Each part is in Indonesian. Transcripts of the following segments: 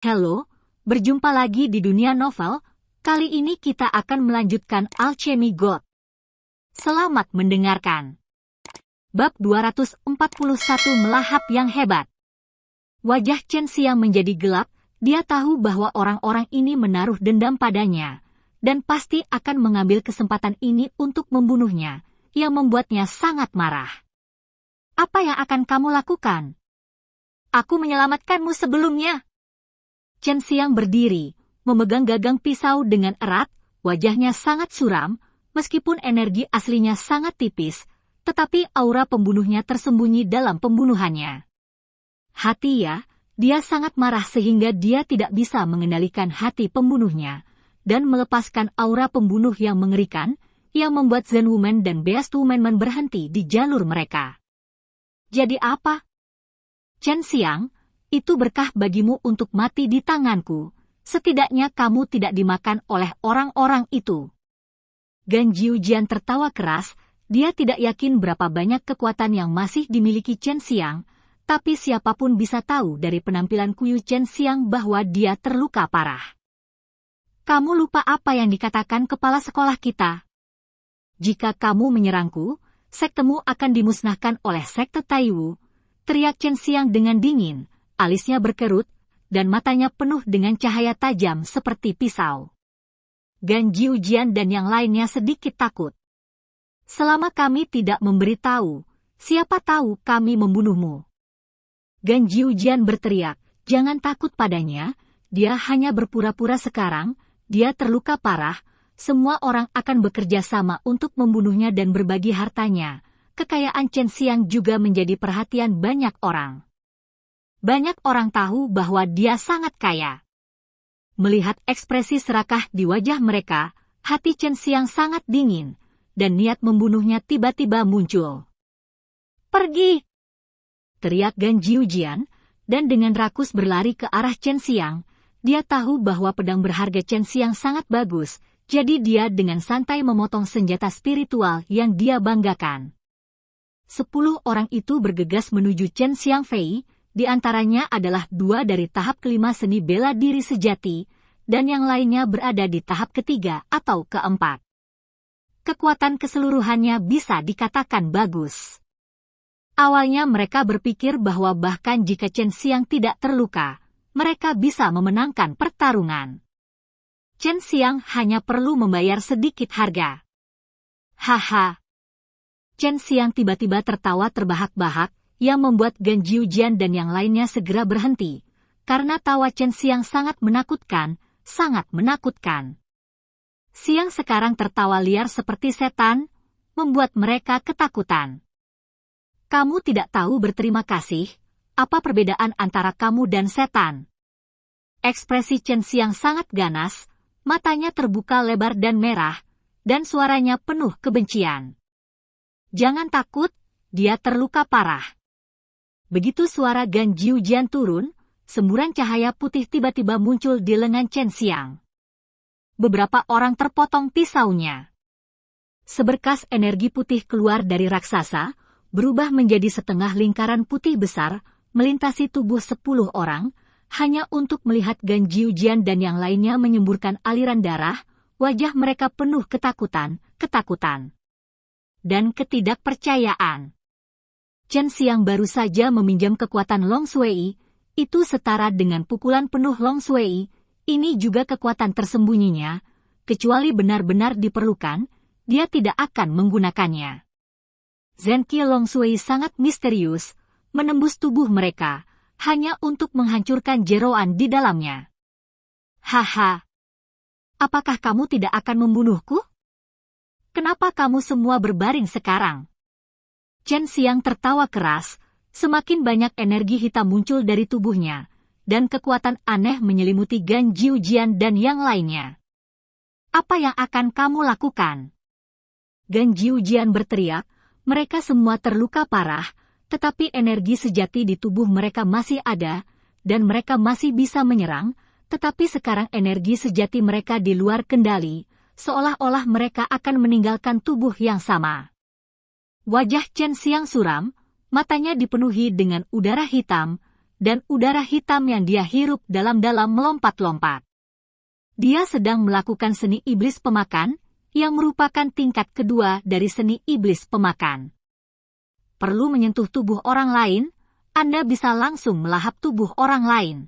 Halo, berjumpa lagi di dunia novel. Kali ini kita akan melanjutkan Alchemy God. Selamat mendengarkan. Bab 241 Melahap yang Hebat. Wajah Chen Xiang menjadi gelap, dia tahu bahwa orang-orang ini menaruh dendam padanya, dan pasti akan mengambil kesempatan ini untuk membunuhnya, yang membuatnya sangat marah. Apa yang akan kamu lakukan? Aku menyelamatkanmu sebelumnya. Chen Xiang berdiri, memegang gagang pisau dengan erat, wajahnya sangat suram, meskipun energi aslinya sangat tipis, tetapi aura pembunuhnya tersembunyi dalam pembunuhannya. Hati ya, dia sangat marah sehingga dia tidak bisa mengendalikan hati pembunuhnya, dan melepaskan aura pembunuh yang mengerikan, yang membuat Zen Woman dan Beast Woman berhenti di jalur mereka. Jadi apa? Chen Xiang, itu berkah bagimu untuk mati di tanganku. Setidaknya kamu tidak dimakan oleh orang-orang itu. Gan Jiujian tertawa keras, dia tidak yakin berapa banyak kekuatan yang masih dimiliki Chen Xiang, tapi siapapun bisa tahu dari penampilan Kuyu Chen Xiang bahwa dia terluka parah. Kamu lupa apa yang dikatakan kepala sekolah kita? Jika kamu menyerangku, sektemu akan dimusnahkan oleh sekte Taiwu, teriak Chen Xiang dengan dingin. Alisnya berkerut, dan matanya penuh dengan cahaya tajam seperti pisau. Gan Jiujian dan yang lainnya sedikit takut. Selama kami tidak memberitahu, siapa tahu kami membunuhmu. Gan Jiujian berteriak, jangan takut padanya, dia hanya berpura-pura sekarang, dia terluka parah, semua orang akan bekerja sama untuk membunuhnya dan berbagi hartanya. Kekayaan Chen Xiang juga menjadi perhatian banyak orang. Banyak orang tahu bahwa dia sangat kaya. Melihat ekspresi serakah di wajah mereka, hati Chen Xiang sangat dingin, dan niat membunuhnya tiba-tiba muncul. Pergi! Teriak Gan Jiujian, dan dengan rakus berlari ke arah Chen Xiang. Dia tahu bahwa pedang berharga Chen Xiang sangat bagus, jadi dia dengan santai memotong senjata spiritual yang dia banggakan. 10 orang itu bergegas menuju Chen Xiang Fei. Di antaranya adalah 2 dari tahap kelima seni bela diri sejati, dan yang lainnya berada di tahap ketiga atau keempat. Kekuatan keseluruhannya bisa dikatakan bagus. Awalnya mereka berpikir bahwa bahkan jika Chen Xiang tidak terluka, mereka bisa memenangkan pertarungan. Chen Xiang hanya perlu membayar sedikit harga. Haha. Chen Xiang tiba-tiba tertawa terbahak-bahak, yang membuat Gan Jiujian dan yang lainnya segera berhenti, karena tawa Chen Xiang sangat menakutkan, sangat menakutkan. Xiang sekarang tertawa liar seperti setan, membuat mereka ketakutan. Kamu tidak tahu berterima kasih, apa perbedaan antara kamu dan setan? Ekspresi Chen Xiang sangat ganas, matanya terbuka lebar dan merah, dan suaranya penuh kebencian. Jangan takut, dia terluka parah. Begitu suara Gan Jiujian turun, semburan cahaya putih tiba-tiba muncul di lengan Chen Xiang. Beberapa orang terpotong pisaunya. Seberkas energi putih keluar dari raksasa, berubah menjadi setengah lingkaran putih besar, melintasi tubuh 10 orang, hanya untuk melihat Gan Jiujian dan yang lainnya menyemburkan aliran darah, wajah mereka penuh ketakutan, dan ketidakpercayaan. Chen Xiang baru saja meminjam kekuatan Long Shui, itu setara dengan pukulan penuh Long Shui, ini juga kekuatan tersembunyinya, kecuali benar-benar diperlukan, dia tidak akan menggunakannya. Zenki Long Shui sangat misterius, menembus tubuh mereka, hanya untuk menghancurkan jeroan di dalamnya. Haha. Apakah kamu tidak akan membunuhku? Kenapa kamu semua berbaring sekarang? Chen Xiang tertawa keras, semakin banyak energi hitam muncul dari tubuhnya, dan kekuatan aneh menyelimuti Gan Jiujian dan yang lainnya. Apa yang akan kamu lakukan? Gan Jiujian berteriak, mereka semua terluka parah, tetapi energi sejati di tubuh mereka masih ada, dan mereka masih bisa menyerang, tetapi sekarang energi sejati mereka di luar kendali, seolah-olah mereka akan meninggalkan tubuh yang sama. Wajah Chen Xiang suram, matanya dipenuhi dengan udara hitam, dan udara hitam yang dia hirup dalam-dalam melompat-lompat. Dia sedang melakukan seni iblis pemakan, yang merupakan tingkat kedua dari seni iblis pemakan. Perlu menyentuh tubuh orang lain, Anda bisa langsung melahap tubuh orang lain.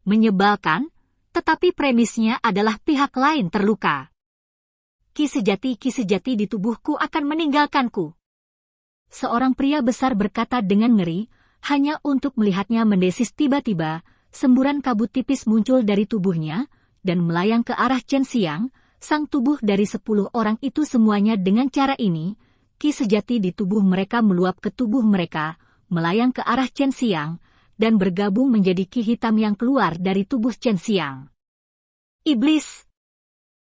Menyebalkan, tetapi premisnya adalah pihak lain terluka. Ki sejati di tubuhku akan meninggalkanku. Seorang pria besar berkata dengan ngeri, hanya untuk melihatnya mendesis. Tiba-tiba, semburan kabut tipis muncul dari tubuhnya, dan melayang ke arah Chen Xiang, sang tubuh dari 10 orang itu. Semuanya dengan cara ini, ki sejati di tubuh mereka meluap ke tubuh mereka, melayang ke arah Chen Xiang, dan bergabung menjadi ki hitam yang keluar dari tubuh Chen Xiang. Iblis!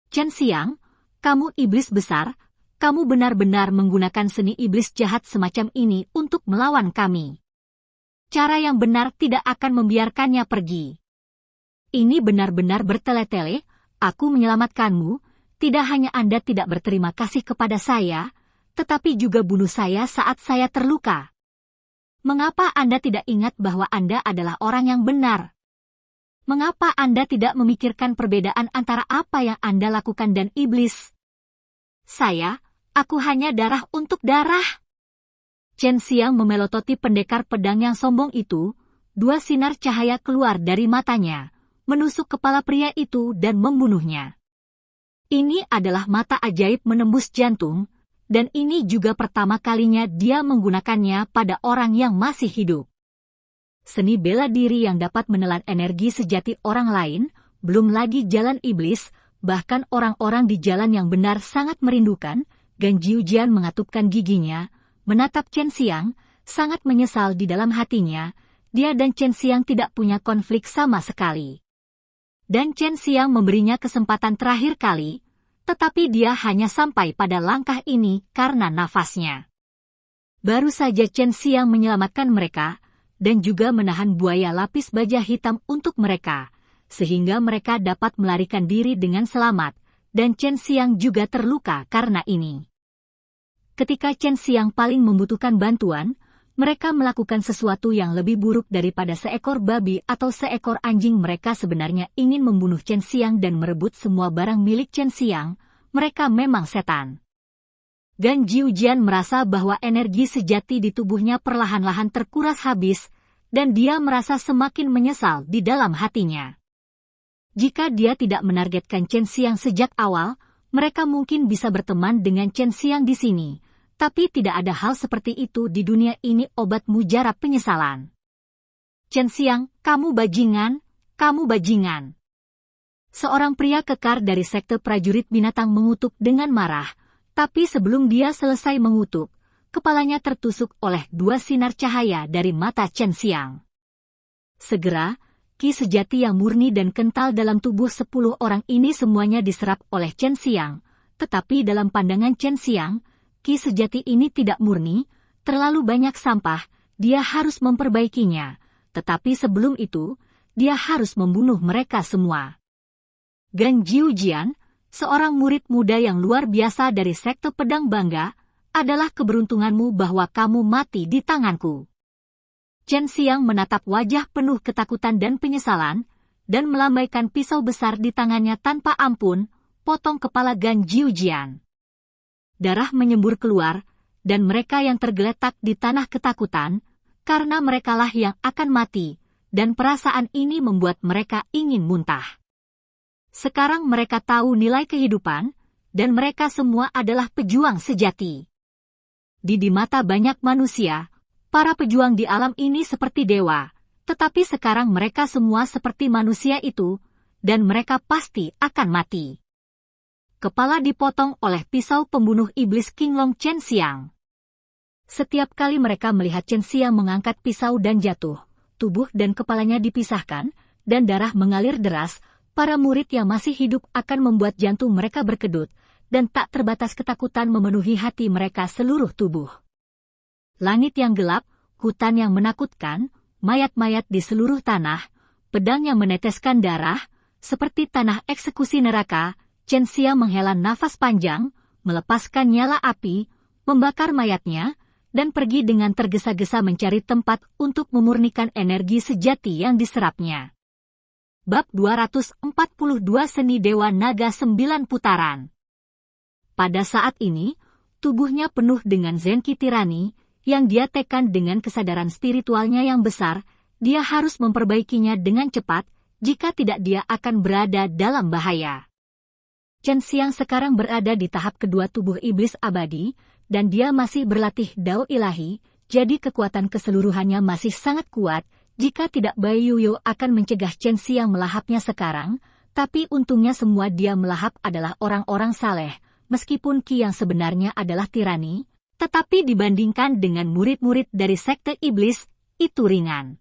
Chen Xiang, kamu iblis besar, kamu benar-benar menggunakan seni iblis jahat semacam ini untuk melawan kami. Cara yang benar tidak akan membiarkannya pergi. Ini benar-benar bertele-tele, aku menyelamatkanmu, tidak hanya Anda tidak berterima kasih kepada saya, tetapi juga bunuh saya saat saya terluka. Mengapa Anda tidak ingat bahwa Anda adalah orang yang benar? Mengapa Anda tidak memikirkan perbedaan antara apa yang Anda lakukan dan iblis? Aku hanya darah untuk darah. Chen Xiang memelototi pendekar pedang yang sombong itu, 2 sinar cahaya keluar dari matanya, menusuk kepala pria itu dan membunuhnya. Ini adalah mata ajaib menembus jantung, dan ini juga pertama kalinya dia menggunakannya pada orang yang masih hidup. Seni bela diri yang dapat menelan energi sejati orang lain, belum lagi jalan iblis, bahkan orang-orang di jalan yang benar sangat merindukan. Gan Jiujian mengatupkan giginya, menatap Chen Xiang, sangat menyesal di dalam hatinya, dia dan Chen Xiang tidak punya konflik sama sekali. Dan Chen Xiang memberinya kesempatan terakhir kali, tetapi dia hanya sampai pada langkah ini karena nafasnya. Baru saja Chen Xiang menyelamatkan mereka, dan juga menahan buaya lapis baja hitam untuk mereka, sehingga mereka dapat melarikan diri dengan selamat, dan Chen Xiang juga terluka karena ini. Ketika Chen Xiang paling membutuhkan bantuan, mereka melakukan sesuatu yang lebih buruk daripada seekor babi atau seekor anjing. Mereka sebenarnya ingin membunuh Chen Xiang dan merebut semua barang milik Chen Xiang. Mereka memang setan. Gan Jiujian merasa bahwa energi sejati di tubuhnya perlahan-lahan terkuras habis, dan dia merasa semakin menyesal di dalam hatinya. Jika dia tidak menargetkan Chen Xiang sejak awal, mereka mungkin bisa berteman dengan Chen Xiang di sini, tapi tidak ada hal seperti itu di dunia ini. Obat mujarab penyesalan. Chen Xiang, kamu bajingan, kamu bajingan. Seorang pria kekar dari sekte prajurit binatang mengutuk dengan marah, tapi sebelum dia selesai mengutuk, kepalanya tertusuk oleh 2 sinar cahaya dari mata Chen Xiang. Segera, ki sejati yang murni dan kental dalam tubuh 10 orang ini semuanya diserap oleh Chen Xiang, tetapi dalam pandangan Chen Xiang, ki sejati ini tidak murni, terlalu banyak sampah, dia harus memperbaikinya, tetapi sebelum itu, dia harus membunuh mereka semua. Gan Jiujian, seorang murid muda yang luar biasa dari sekte pedang bangga, adalah keberuntunganmu bahwa kamu mati di tanganku. Chen Xiang menatap wajah penuh ketakutan dan penyesalan, dan melambaikan pisau besar di tangannya tanpa ampun, potong kepala Gan Jiujian. Darah menyembur keluar, dan mereka yang tergeletak di tanah ketakutan, karena merekalah yang akan mati, dan perasaan ini membuat mereka ingin muntah. Sekarang mereka tahu nilai kehidupan, dan mereka semua adalah pejuang sejati. Di mata banyak manusia, para pejuang di alam ini seperti dewa, tetapi sekarang mereka semua seperti manusia itu, dan mereka pasti akan mati. Kepala dipotong oleh pisau pembunuh iblis King Long Chen Xiang. Setiap kali mereka melihat Chen Xiang mengangkat pisau dan jatuh, tubuh dan kepalanya dipisahkan, dan darah mengalir deras, para murid yang masih hidup akan membuat jantung mereka berkedut, dan tak terbatas ketakutan memenuhi hati mereka seluruh tubuh. Langit yang gelap, hutan yang menakutkan, mayat-mayat di seluruh tanah, pedang yang meneteskan darah, seperti tanah eksekusi neraka. Chen Xiang menghela nafas panjang, melepaskan nyala api, membakar mayatnya, dan pergi dengan tergesa-gesa mencari tempat untuk memurnikan energi sejati yang diserapnya. Bab 242 Seni Dewa Naga 9 Putaran. Pada saat ini, tubuhnya penuh dengan Zenki tirani, yang dia tekan dengan kesadaran spiritualnya yang besar. Dia harus memperbaikinya dengan cepat, jika tidak dia akan berada dalam bahaya. Chen Xiang sekarang berada di tahap kedua tubuh iblis abadi, dan dia masih berlatih Dao ilahi, jadi kekuatan keseluruhannya masih sangat kuat. Jika tidak, Bai Yuyo akan mencegah Chen Xiang melahapnya sekarang, tapi untungnya semua dia melahap adalah orang-orang saleh, meskipun Qi yang sebenarnya adalah tirani, tetapi dibandingkan dengan murid-murid dari sekte iblis, itu ringan.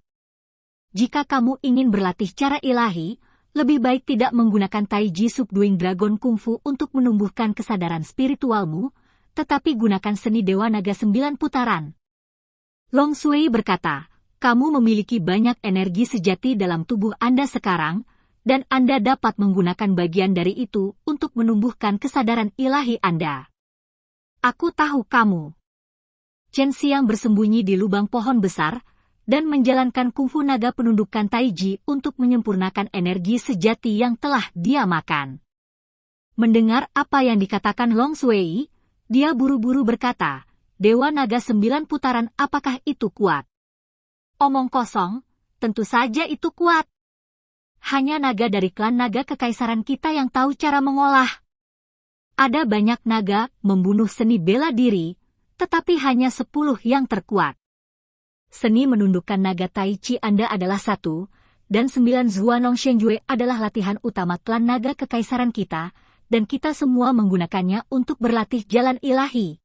Jika kamu ingin berlatih cara ilahi, lebih baik tidak menggunakan Taiji Subduing Dragon Kungfu untuk menumbuhkan kesadaran spiritualmu, tetapi gunakan seni Dewa Naga 9 Putaran. Long Sui berkata, kamu memiliki banyak energi sejati dalam tubuh Anda sekarang, dan Anda dapat menggunakan bagian dari itu untuk menumbuhkan kesadaran ilahi Anda. Aku tahu kamu. Chen Xiang bersembunyi di lubang pohon besar, dan menjalankan kungfu naga penundukan Taiji untuk menyempurnakan energi sejati yang telah dia makan. Mendengar apa yang dikatakan Long Sui, dia buru-buru berkata, Dewa Naga 9 Putaran, apakah itu kuat? Omong kosong, tentu saja itu kuat. Hanya naga dari klan naga kekaisaran kita yang tahu cara mengolah. Ada banyak naga membunuh seni bela diri, tetapi hanya 10 yang terkuat. Seni menundukkan naga Taichi Anda adalah 1, dan 9 Zuanong Shenjue adalah latihan utama klan naga kekaisaran kita, dan kita semua menggunakannya untuk berlatih jalan ilahi.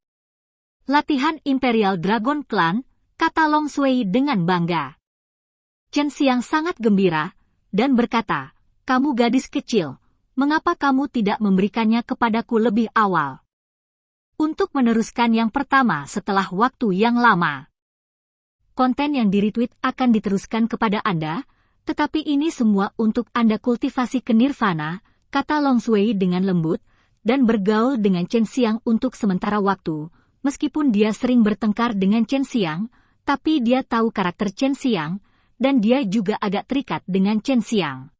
Latihan Imperial Dragon Clan, kata Long Sui dengan bangga. Chen Xiang sangat gembira, dan berkata, kamu gadis kecil, mengapa kamu tidak memberikannya kepadaku lebih awal? Untuk meneruskan yang pertama setelah waktu yang lama. Konten yang di-retweet akan diteruskan kepada Anda, tetapi ini semua untuk Anda kultivasi ke nirvana, kata Long Sui dengan lembut, dan bergaul dengan Chen Xiang untuk sementara waktu, meskipun dia sering bertengkar dengan Chen Xiang, tapi dia tahu karakter Chen Xiang, dan dia juga agak terikat dengan Chen Xiang.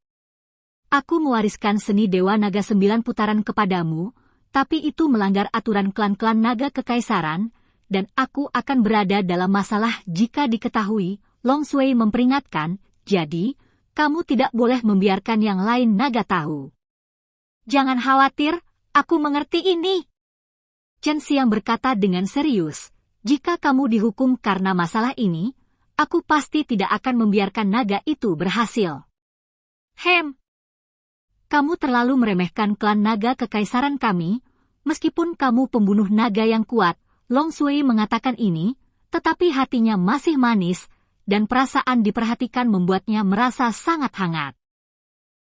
Aku mewariskan seni Dewa Naga 9 Putaran kepadamu, tapi itu melanggar aturan klan-klan naga kekaisaran, dan aku akan berada dalam masalah jika diketahui, Long Sui memperingatkan, jadi, kamu tidak boleh membiarkan yang lain naga tahu. Jangan khawatir, aku mengerti ini. Chen Xiang berkata dengan serius, jika kamu dihukum karena masalah ini, aku pasti tidak akan membiarkan naga itu berhasil. Kamu terlalu meremehkan klan naga kekaisaran kami, meskipun kamu pembunuh naga yang kuat, Long Sui mengatakan ini, tetapi hatinya masih manis, dan perasaan diperhatikan membuatnya merasa sangat hangat.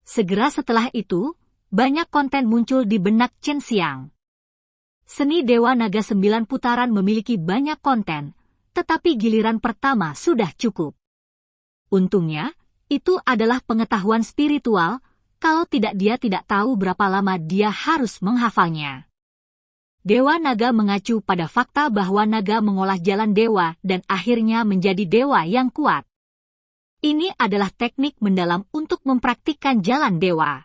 Segera setelah itu, banyak konten muncul di benak Chen Xiang. Seni Dewa Naga 9 Putaran memiliki banyak konten, tetapi giliran pertama sudah cukup. Untungnya, itu adalah pengetahuan spiritual, kalau tidak dia tidak tahu berapa lama dia harus menghafalnya. Dewa Naga mengacu pada fakta bahwa naga mengolah jalan dewa dan akhirnya menjadi dewa yang kuat. Ini adalah teknik mendalam untuk mempraktikkan jalan dewa.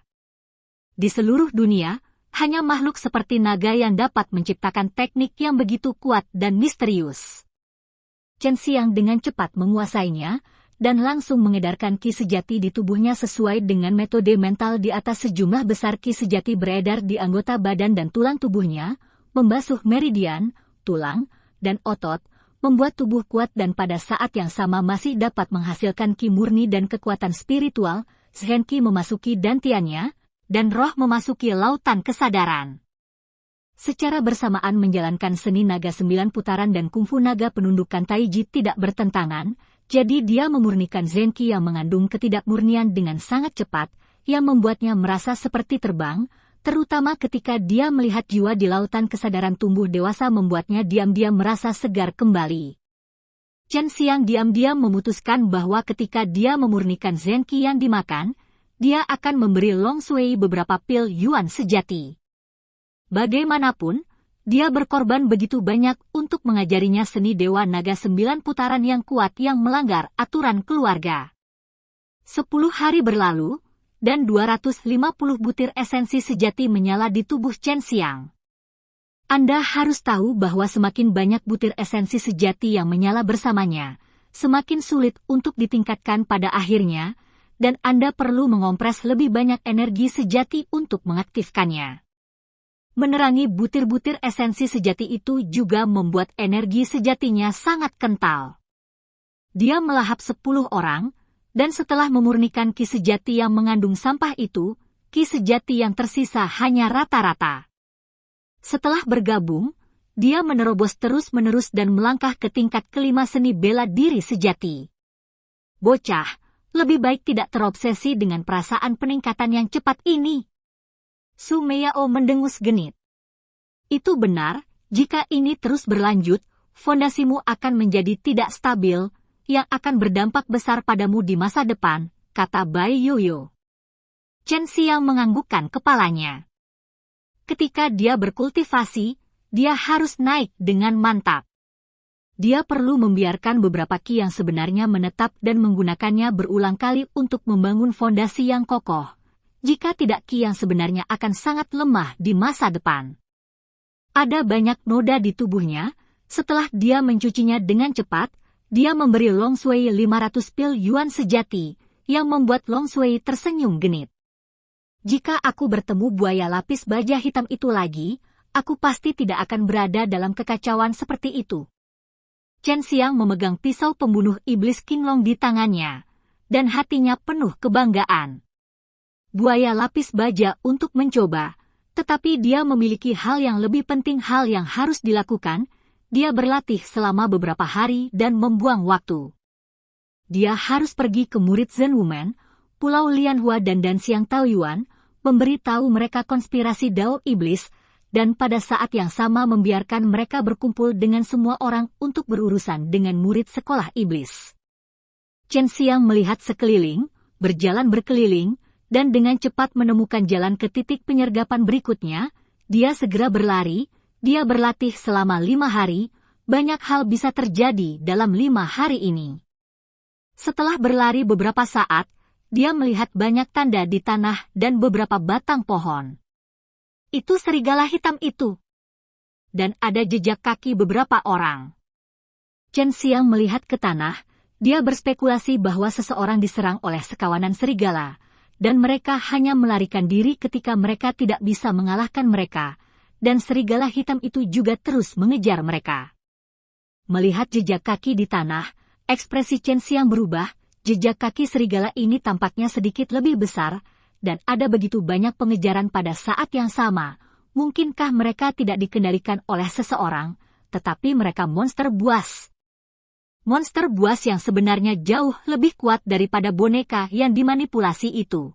Di seluruh dunia, hanya makhluk seperti naga yang dapat menciptakan teknik yang begitu kuat dan misterius. Chen Xiang dengan cepat menguasainya, dan langsung mengedarkan ki sejati di tubuhnya sesuai dengan metode mental di atas. Sejumlah besar ki sejati beredar di anggota badan dan tulang tubuhnya, membasuh meridian, tulang, dan otot, membuat tubuh kuat dan pada saat yang sama masih dapat menghasilkan ki murni dan kekuatan spiritual, Zhen Qi memasuki dantiannya, dan roh memasuki lautan kesadaran. Secara bersamaan menjalankan seni naga 9 putaran dan kungfu naga penundukan Taiji tidak bertentangan, jadi dia memurnikan Zhen Qi yang mengandung ketidakmurnian dengan sangat cepat, yang membuatnya merasa seperti terbang, terutama ketika dia melihat jiwa di lautan kesadaran tumbuh dewasa membuatnya diam-diam merasa segar kembali. Chen Xiang diam-diam memutuskan bahwa ketika dia memurnikan Zhen Qi yang dimakan, dia akan memberi Long Sui beberapa pil Yuan sejati. Bagaimanapun, Dia berkorban begitu banyak untuk mengajarinya seni Dewa Naga 9 putaran yang kuat yang melanggar aturan keluarga. 10 hari berlalu, dan 250 butir esensi sejati menyala di tubuh Chen Xiang. Anda harus tahu bahwa semakin banyak butir esensi sejati yang menyala bersamanya, semakin sulit untuk ditingkatkan pada akhirnya, dan Anda perlu mengompres lebih banyak energi sejati untuk mengaktifkannya. Menerangi butir-butir esensi sejati itu juga membuat energi sejatinya sangat kental. Dia melahap 10 orang, dan setelah memurnikan ki sejati yang mengandung sampah itu, ki sejati yang tersisa hanya rata-rata. Setelah bergabung, dia menerobos terus-menerus dan melangkah ke tingkat kelima seni bela diri sejati. Bocah, lebih baik tidak terobsesi dengan perasaan peningkatan yang cepat ini. Su Meiyao mendengus genit. Itu benar, jika ini terus berlanjut, fondasimu akan menjadi tidak stabil, yang akan berdampak besar padamu di masa depan, kata Bai Yoyo. Chen Xiang menganggukkan kepalanya. Ketika dia berkultivasi, dia harus naik dengan mantap. Dia perlu membiarkan beberapa ki yang sebenarnya menetap dan menggunakannya berulang kali untuk membangun fondasi yang kokoh. Jika tidak, ki yang sebenarnya akan sangat lemah di masa depan. Ada banyak noda di tubuhnya. Setelah dia mencucinya dengan cepat, dia memberi Long Shui 500 pil yuan sejati, yang membuat Long Shui tersenyum genit. Jika aku bertemu buaya lapis baja hitam itu lagi, aku pasti tidak akan berada dalam kekacauan seperti itu. Chen Xiang memegang pisau pembunuh iblis Qinglong di tangannya, dan hatinya penuh kebanggaan. Buaya lapis baja untuk mencoba, tetapi dia memiliki hal yang lebih penting, hal yang harus dilakukan. Dia berlatih selama beberapa hari dan membuang waktu. Dia harus pergi ke murid Zen Woman, Pulau Lianhua dan Danxiang Taoyuan, memberi tahu mereka konspirasi Dao Iblis, dan pada saat yang sama membiarkan mereka berkumpul dengan semua orang untuk berurusan dengan murid sekolah iblis. Chen Xiang melihat sekeliling, berjalan berkeliling, dan dengan cepat menemukan jalan ke titik penyergapan berikutnya. Dia segera berlari. Dia berlatih selama 5 hari. Banyak hal bisa terjadi dalam 5 hari ini. Setelah berlari beberapa saat, dia melihat banyak tanda di tanah dan beberapa batang pohon. Itu serigala hitam itu. Dan ada jejak kaki beberapa orang. Chen Xiang melihat ke tanah. Dia berspekulasi bahwa seseorang diserang oleh sekawanan serigala, dan mereka hanya melarikan diri ketika mereka tidak bisa mengalahkan mereka, dan serigala hitam itu juga terus mengejar mereka. Melihat jejak kaki di tanah, ekspresi Chen Xiang berubah. Jejak kaki serigala ini tampaknya sedikit lebih besar, dan ada begitu banyak pengejaran pada saat yang sama. Mungkinkah mereka tidak dikendalikan oleh seseorang, tetapi mereka monster buas? Monster buas yang sebenarnya jauh lebih kuat daripada boneka yang dimanipulasi itu.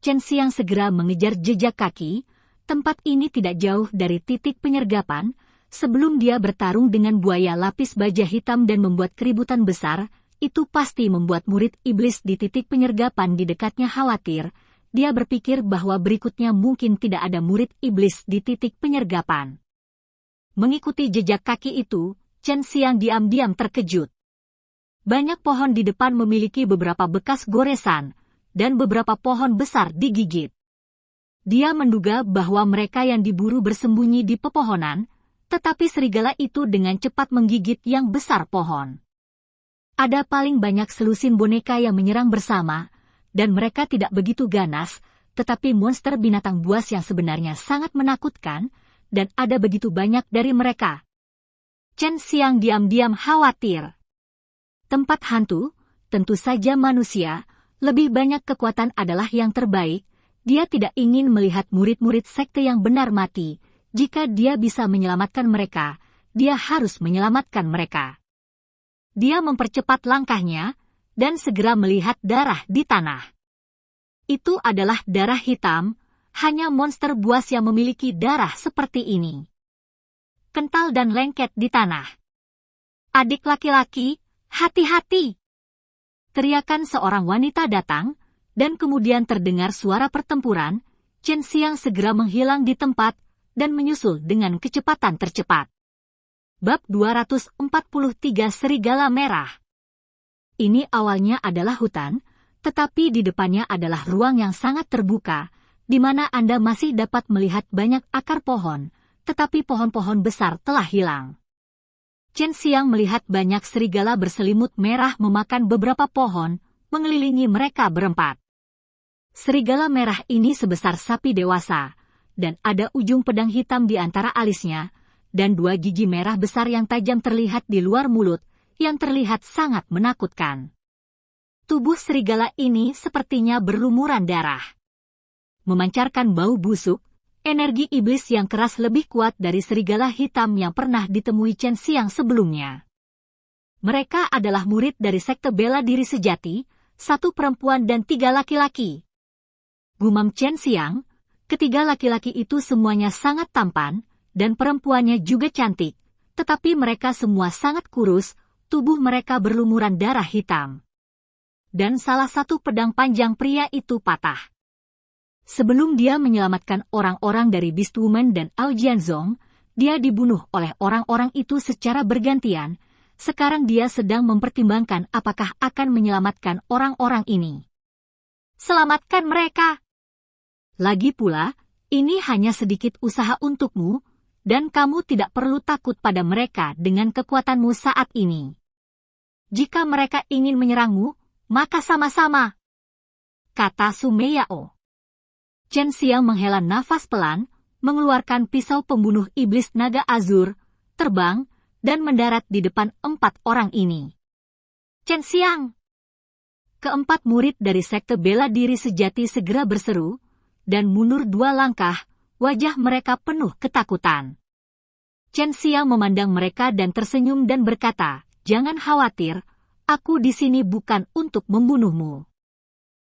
Chen Xiang segera mengejar jejak kaki. Tempat ini tidak jauh dari titik penyergapan. Sebelum dia bertarung dengan buaya lapis baja hitam dan membuat keributan besar, itu pasti membuat murid iblis di titik penyergapan di dekatnya khawatir. Dia berpikir bahwa berikutnya mungkin tidak ada murid iblis di titik penyergapan. Mengikuti jejak kaki itu, Chen Xiang diam-diam terkejut. Banyak pohon di depan memiliki beberapa bekas goresan, dan beberapa pohon besar digigit. Dia menduga bahwa mereka yang diburu bersembunyi di pepohonan, tetapi serigala itu dengan cepat menggigit yang besar pohon. Ada paling banyak selusin boneka yang menyerang bersama, dan mereka tidak begitu ganas, tetapi monster binatang buas yang sebenarnya sangat menakutkan, dan ada begitu banyak dari mereka. Chen Xiang diam-diam khawatir. Tempat hantu, tentu saja manusia, lebih banyak kekuatan adalah yang terbaik. Dia tidak ingin melihat murid-murid sekte yang benar mati. Jika dia bisa menyelamatkan mereka, dia harus menyelamatkan mereka. Dia mempercepat langkahnya, dan segera melihat darah di tanah. Itu adalah darah hitam, hanya monster buas yang memiliki darah seperti ini. Kental dan lengket di tanah. Adik laki-laki, hati-hati! Teriakan seorang wanita datang, dan kemudian terdengar suara pertempuran. Chen Xiang segera menghilang di tempat, dan menyusul dengan kecepatan tercepat. Bab 243 Serigala Merah. Ini awalnya adalah hutan, tetapi di depannya adalah ruang yang sangat terbuka, di mana Anda masih dapat melihat banyak akar pohon, tetapi pohon-pohon besar telah hilang. Chen Xiang melihat banyak serigala berselimut merah memakan beberapa pohon, mengelilingi mereka berempat. Serigala merah ini sebesar sapi dewasa, dan ada ujung pedang hitam di antara alisnya, dan 2 gigi merah besar yang tajam terlihat di luar mulut, yang terlihat sangat menakutkan. Tubuh serigala ini sepertinya berlumuran darah. Memancarkan bau busuk, energi iblis yang keras lebih kuat dari serigala hitam yang pernah ditemui Chen Xiang sebelumnya. Mereka adalah murid dari sekte bela diri sejati, 1 perempuan dan 3 laki-laki. Gumam Chen Xiang, ketiga laki-laki itu semuanya sangat tampan, dan perempuannya juga cantik, tetapi mereka semua sangat kurus, tubuh mereka berlumuran darah hitam. Dan salah satu pedang panjang pria itu patah. Sebelum dia menyelamatkan orang-orang dari Beast Woman dan Ao Jianzong, dia dibunuh oleh orang-orang itu secara bergantian. Sekarang dia sedang mempertimbangkan apakah akan menyelamatkan orang-orang ini. Selamatkan mereka! Lagi pula, ini hanya sedikit usaha untukmu, dan kamu tidak perlu takut pada mereka dengan kekuatanmu saat ini. Jika mereka ingin menyerangmu, maka sama-sama, kata Sumeyao. Chen Xiang menghela nafas pelan, mengeluarkan pisau pembunuh iblis naga azur, terbang, dan mendarat di depan 4 orang ini. Chen Xiang! Keempat murid dari sekte bela diri sejati segera berseru, dan mundur 2 langkah, wajah mereka penuh ketakutan. Chen Xiang memandang mereka dan tersenyum dan berkata, "Jangan khawatir, aku di sini bukan untuk membunuhmu."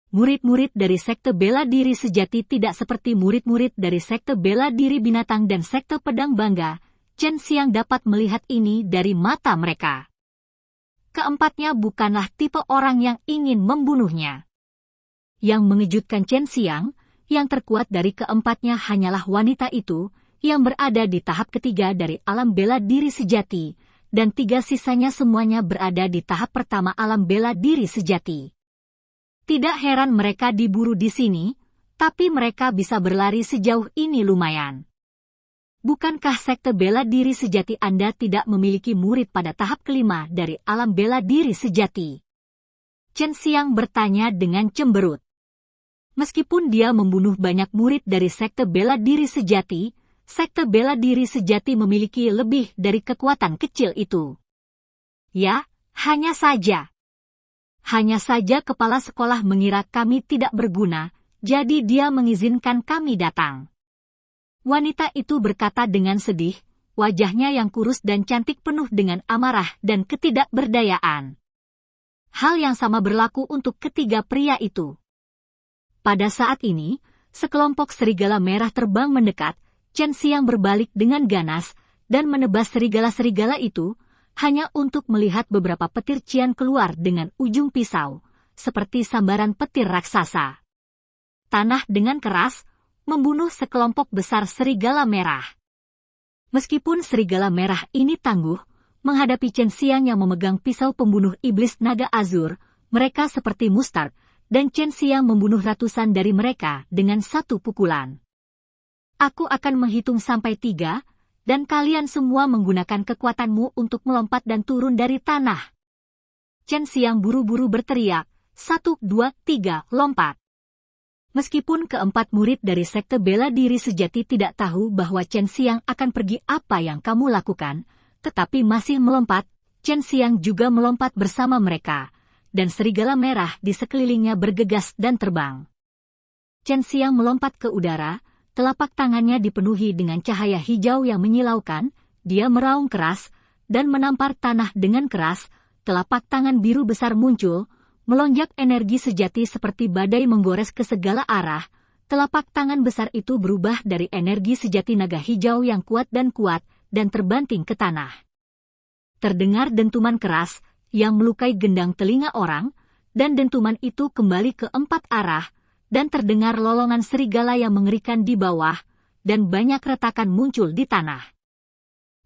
Murid-murid dari sekte bela diri sejati tidak seperti murid-murid dari sekte bela diri binatang dan sekte pedang bangga. Chen Xiang dapat melihat ini dari mata mereka. Keempatnya bukanlah tipe orang yang ingin membunuhnya. Yang mengejutkan Chen Xiang, yang terkuat dari keempatnya hanyalah wanita itu, yang berada di tahap ketiga dari alam bela diri sejati, dan 3 sisanya semuanya berada di tahap pertama alam bela diri sejati. Tidak heran mereka diburu di sini, tapi mereka bisa berlari sejauh ini lumayan. Bukankah sekte bela diri sejati Anda tidak memiliki murid pada tahap kelima dari alam bela diri sejati? Chen Xiang bertanya dengan cemberut. Meskipun dia membunuh banyak murid dari sekte bela diri sejati, sekte bela diri sejati memiliki lebih dari kekuatan kecil itu. Ya, hanya saja. Hanya saja kepala sekolah mengira kami tidak berguna, jadi dia mengizinkan kami datang. Wanita itu berkata dengan sedih, wajahnya yang kurus dan cantik penuh dengan amarah dan ketidakberdayaan. Hal yang sama berlaku untuk ketiga pria itu. Pada saat ini, sekelompok serigala merah terbang mendekat, Chen Xiang berbalik dengan ganas, dan menebas serigala-serigala itu, hanya untuk melihat beberapa petir cian keluar dengan ujung pisau, seperti sambaran petir raksasa. Tanah dengan keras, membunuh sekelompok besar serigala merah. Meskipun serigala merah ini tangguh, menghadapi Chen Xiang yang memegang pisau pembunuh iblis naga azur, mereka seperti mustard, dan Chen Xiang membunuh ratusan dari mereka dengan 1 pukulan. Aku akan menghitung sampai 3, dan kalian semua menggunakan kekuatanmu untuk melompat dan turun dari tanah. Chen Xiang buru-buru berteriak, 1, 2, 3, lompat. Meskipun keempat murid dari sekte bela diri sejati tidak tahu bahwa Chen Xiang akan pergi apa yang kamu lakukan, tetapi masih melompat, Chen Xiang juga melompat bersama mereka, dan serigala merah di sekelilingnya bergegas dan terbang. Chen Xiang melompat ke udara, telapak tangannya dipenuhi dengan cahaya hijau yang menyilaukan, dia meraung keras, dan menampar tanah dengan keras, telapak tangan biru besar muncul, melonjak energi sejati seperti badai menggores ke segala arah, telapak tangan besar itu berubah dari energi sejati naga hijau yang kuat, dan terbanting ke tanah. Terdengar dentuman keras, yang melukai gendang telinga orang, dan dentuman itu kembali ke 4 arah, dan terdengar lolongan serigala yang mengerikan di bawah, dan banyak retakan muncul di tanah.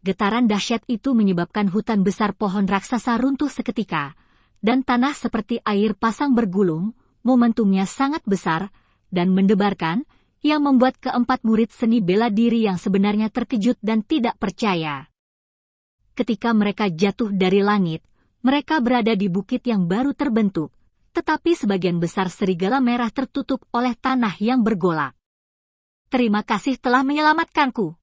Getaran dahsyat itu menyebabkan hutan besar pohon raksasa runtuh seketika, dan tanah seperti air pasang bergulung, momentumnya sangat besar, dan mendebarkan, yang membuat keempat murid seni bela diri yang sebenarnya terkejut dan tidak percaya. Ketika mereka jatuh dari langit, mereka berada di bukit yang baru terbentuk, tetapi sebagian besar serigala merah tertutup oleh tanah yang bergolak. Terima kasih telah menyelamatkanku.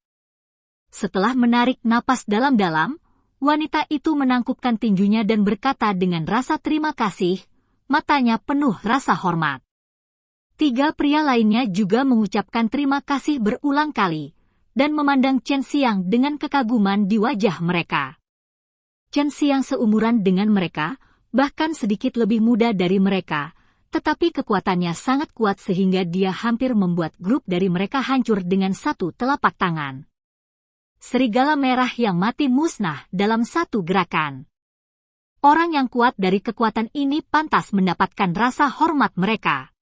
Setelah menarik napas dalam-dalam, wanita itu menangkupkan tinjunya dan berkata dengan rasa terima kasih, matanya penuh rasa hormat. 3 pria lainnya juga mengucapkan terima kasih berulang kali, dan memandang Chen Xiang dengan kekaguman di wajah mereka. Chen Xiang seumuran dengan mereka, bahkan sedikit lebih muda dari mereka, tetapi kekuatannya sangat kuat sehingga dia hampir membuat grup dari mereka hancur dengan satu telapak tangan. Serigala merah yang mati musnah dalam satu gerakan. Orang yang kuat dari kekuatan ini pantas mendapatkan rasa hormat mereka.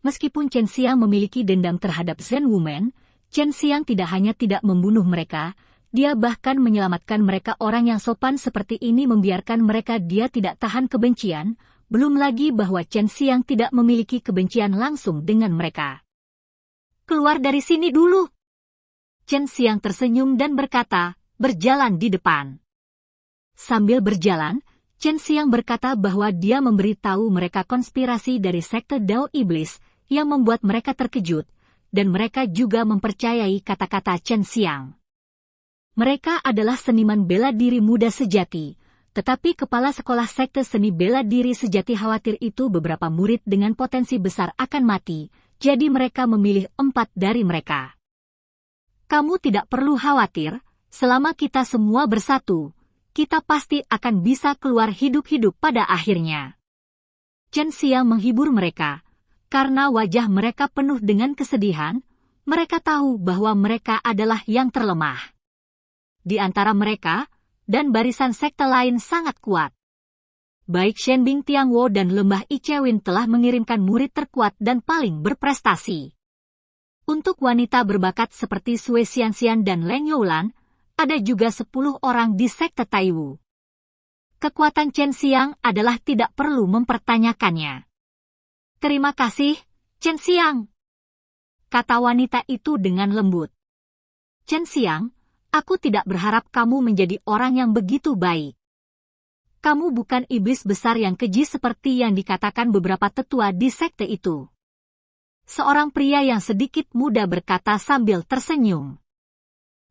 Meskipun Chen Xiang memiliki dendam terhadap Zen Woman, Chen Xiang tidak hanya tidak membunuh mereka, dia bahkan menyelamatkan mereka. Orang yang sopan seperti ini membiarkan mereka. Dia tidak tahan kebencian, belum lagi bahwa Chen Xiang tidak memiliki kebencian langsung dengan mereka. Keluar dari sini dulu. Chen Xiang tersenyum dan berkata, berjalan di depan. Sambil berjalan, Chen Xiang berkata bahwa dia memberitahu mereka konspirasi dari sekte Dao Iblis, yang membuat mereka terkejut, dan mereka juga mempercayai kata-kata Chen Xiang. Mereka adalah seniman bela diri muda sejati, tetapi kepala sekolah sekte seni bela diri sejati khawatir itu beberapa murid dengan potensi besar akan mati, jadi mereka memilih 4 dari mereka. Kamu tidak perlu khawatir, selama kita semua bersatu, kita pasti akan bisa keluar hidup-hidup pada akhirnya. Chen Xiang menghibur mereka, karena wajah mereka penuh dengan kesedihan, mereka tahu bahwa mereka adalah yang terlemah. Di antara mereka, dan barisan sekte lain sangat kuat. Baik Shenbing Tiangwo dan Lembah Ichewin telah mengirimkan murid terkuat dan paling berprestasi. Untuk wanita berbakat seperti Sui Xianxian dan Leng Youlan, ada juga 10 orang di sekte Taiwu. Kekuatan Chen Xiang adalah tidak perlu mempertanyakannya. Terima kasih, Chen Xiang, kata wanita itu dengan lembut. Chen Xiang, aku tidak berharap kamu menjadi orang yang begitu baik. Kamu bukan iblis besar yang keji seperti yang dikatakan beberapa tetua di sekte itu. Seorang pria yang sedikit muda berkata sambil tersenyum.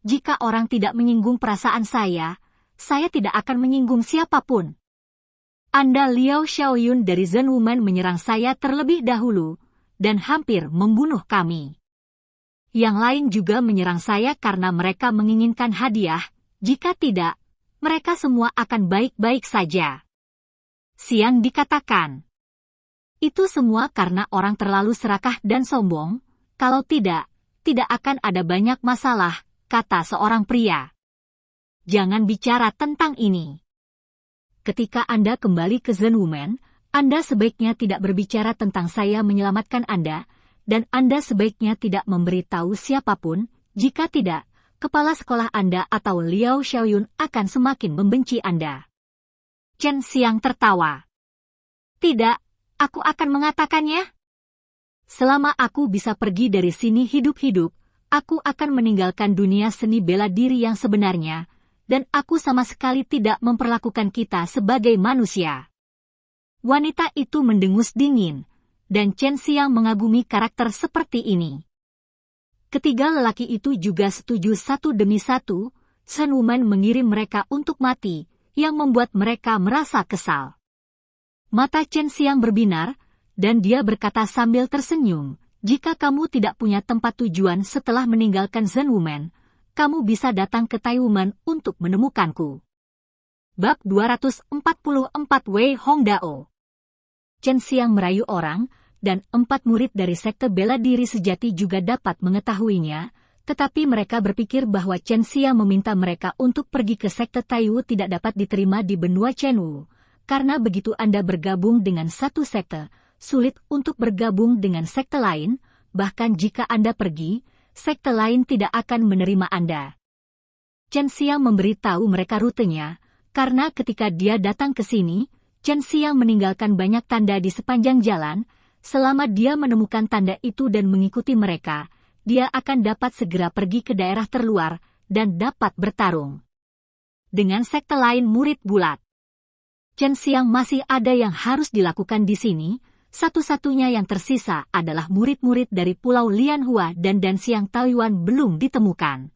Jika orang tidak menyinggung perasaan saya tidak akan menyinggung siapapun. Anda Liao Xiaoyun dari Zen Woman menyerang saya terlebih dahulu, dan hampir membunuh kami. Yang lain juga menyerang saya karena mereka menginginkan hadiah, jika tidak, mereka semua akan baik-baik saja. Xiang dikatakan. Itu semua karena orang terlalu serakah dan sombong, kalau tidak akan ada banyak masalah, kata seorang pria. Jangan bicara tentang ini. Ketika Anda kembali ke Zen Woman, Anda sebaiknya tidak berbicara tentang saya menyelamatkan Anda, dan Anda sebaiknya tidak memberitahu siapapun, jika tidak, kepala sekolah Anda atau Liao Xiaoyun akan semakin membenci Anda. Chen Xiang tertawa. Tidak, aku akan mengatakannya. Selama aku bisa pergi dari sini hidup-hidup, aku akan meninggalkan dunia seni bela diri yang sebenarnya, dan aku sama sekali tidak memperlakukan kita sebagai manusia. Wanita itu mendengus dingin, dan Chen Xiang mengagumi karakter seperti ini. Ketiga lelaki itu juga setuju satu demi satu, Zen Woman mengirim mereka untuk mati, yang membuat mereka merasa kesal. Mata Chen Xiang berbinar, dan dia berkata sambil tersenyum, jika kamu tidak punya tempat tujuan setelah meninggalkan Zen Woman, kamu bisa datang ke Taiwan untuk menemukanku. Bab 244 Wei Hongdao. Chen Xiang merayu orang, dan 4 murid dari sekte bela diri sejati juga dapat mengetahuinya, tetapi mereka berpikir bahwa Chen Xiang meminta mereka untuk pergi ke sekte Taiwu tidak dapat diterima di benua Chenwu, karena begitu Anda bergabung dengan satu sekte, sulit untuk bergabung dengan sekte lain, bahkan jika Anda pergi, sekte lain tidak akan menerima Anda. Chen Xiang memberitahu mereka rutenya, karena ketika dia datang ke sini, Chen Xiang meninggalkan banyak tanda di sepanjang jalan. Selama dia menemukan tanda itu dan mengikuti mereka, dia akan dapat segera pergi ke daerah terluar dan dapat bertarung dengan sekte lain murid bulat. Chen Xiang masih ada yang harus dilakukan di sini. Satu-satunya yang tersisa adalah murid-murid dari Pulau Lianhua dan Danxiang Taoyuan belum ditemukan.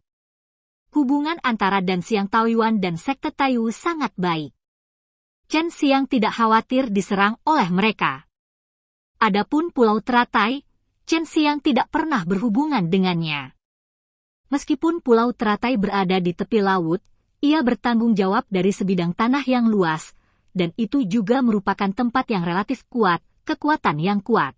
Hubungan antara Danxiang Taoyuan dan sekte Taiwu sangat baik. Chen Xiang tidak khawatir diserang oleh mereka. Adapun Pulau Teratai, Chen Xiang tidak pernah berhubungan dengannya. Meskipun Pulau Teratai berada di tepi laut, ia bertanggung jawab dari sebidang tanah yang luas, dan itu juga merupakan tempat yang relatif kuat, kekuatan yang kuat.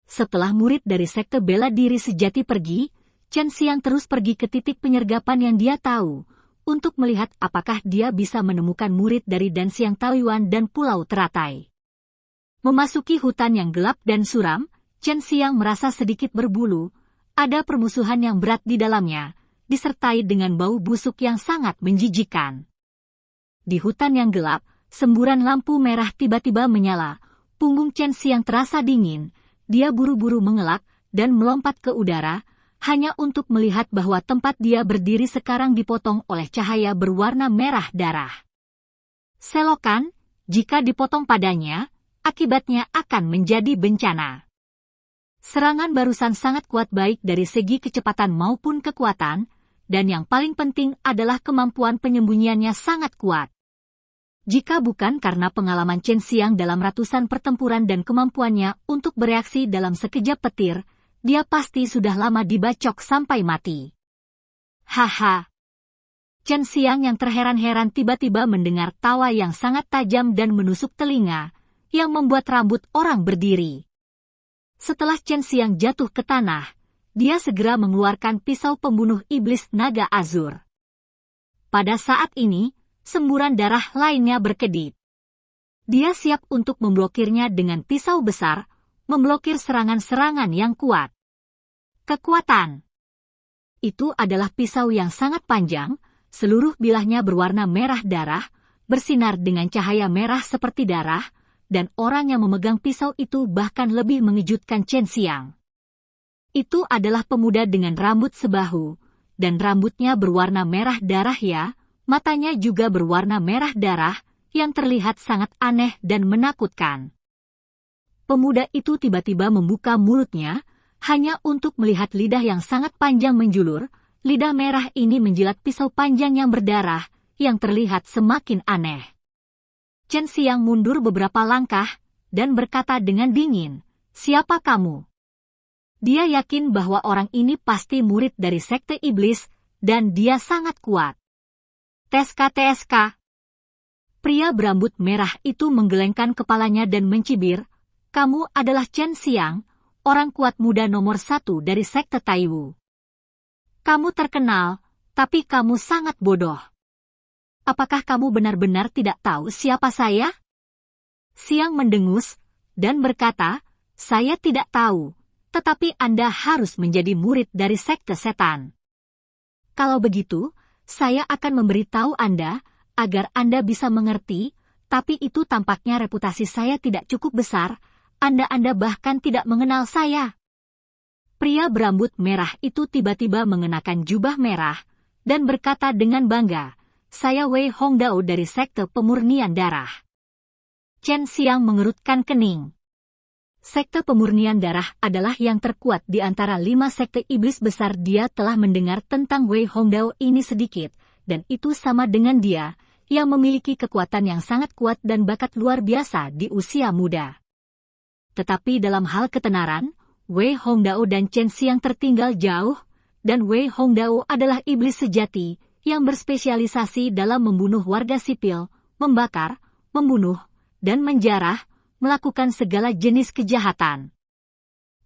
Setelah murid dari sekte bela diri sejati pergi, Chen Xiang terus pergi ke titik penyergapan yang dia tahu, untuk melihat apakah dia bisa menemukan murid dari Danxiang Taoyuan dan Pulau Teratai. Memasuki hutan yang gelap dan suram, Chen Xiang merasa sedikit berbulu, ada permusuhan yang berat di dalamnya, disertai dengan bau busuk yang sangat menjijikkan. Di hutan yang gelap, semburan lampu merah tiba-tiba menyala, punggung Chen Xiang terasa dingin, dia buru-buru mengelak dan melompat ke udara, hanya untuk melihat bahwa tempat dia berdiri sekarang dipotong oleh cahaya berwarna merah darah. Selokan, jika dipotong padanya, akibatnya akan menjadi bencana. Serangan barusan sangat kuat baik dari segi kecepatan maupun kekuatan, dan yang paling penting adalah kemampuan penyembunyiannya sangat kuat. Jika bukan karena pengalaman Chen Xiang dalam ratusan pertempuran dan kemampuannya untuk bereaksi dalam sekejap petir, dia pasti sudah lama dibacok sampai mati. Haha. Chen Xiang yang terheran-heran tiba-tiba mendengar tawa yang sangat tajam dan menusuk telinga, yang membuat rambut orang berdiri. Setelah Chen Xiang jatuh ke tanah, dia segera mengeluarkan pisau pembunuh iblis naga azur. Pada saat ini, semburan darah lainnya berkedip. Dia siap untuk memblokirnya dengan pisau besar, memblokir serangan-serangan yang kuat. Kekuatan. Itu adalah pisau yang sangat panjang, seluruh bilahnya berwarna merah darah, bersinar dengan cahaya merah seperti darah, dan orang yang memegang pisau itu bahkan lebih mengejutkan Chen Xiang. Itu adalah pemuda dengan rambut sebahu, dan rambutnya berwarna merah darah ya, matanya juga berwarna merah darah, yang terlihat sangat aneh dan menakutkan. Pemuda itu tiba-tiba membuka mulutnya, hanya untuk melihat lidah yang sangat panjang menjulur, lidah merah ini menjilat pisau panjang yang berdarah, yang terlihat semakin aneh. Chen Xiang mundur beberapa langkah, dan berkata dengan dingin, "Siapa kamu?" Dia yakin bahwa orang ini pasti murid dari sekte iblis, dan dia sangat kuat. "Teska-teska." Pria berambut merah itu menggelengkan kepalanya dan mencibir, "Kamu adalah Chen Xiang, orang kuat muda nomor 1 dari sekte Taiwu. Kamu terkenal, tapi kamu sangat bodoh. Apakah kamu benar-benar tidak tahu siapa saya?" Xiang mendengus, dan berkata, "Saya tidak tahu, tetapi Anda harus menjadi murid dari sekte setan. Kalau begitu, saya akan memberitahu Anda, agar Anda bisa mengerti, tapi itu tampaknya reputasi saya tidak cukup besar, Anda bahkan tidak mengenal saya." Pria berambut merah itu tiba-tiba mengenakan jubah merah, dan berkata dengan bangga, "Saya Wei Hongdao dari sekte pemurnian darah." Chen Xiang mengerutkan kening. Sekte pemurnian darah adalah yang terkuat di antara 5 sekte iblis besar. Dia telah mendengar tentang Wei Hongdao ini sedikit, dan itu sama dengan dia, yang memiliki kekuatan yang sangat kuat dan bakat luar biasa di usia muda. Tetapi dalam hal ketenaran, Wei Hongdao dan Chen Xiang tertinggal jauh, dan Wei Hongdao adalah iblis sejati, yang berspesialisasi dalam membunuh warga sipil, membakar, membunuh, dan menjarah, melakukan segala jenis kejahatan.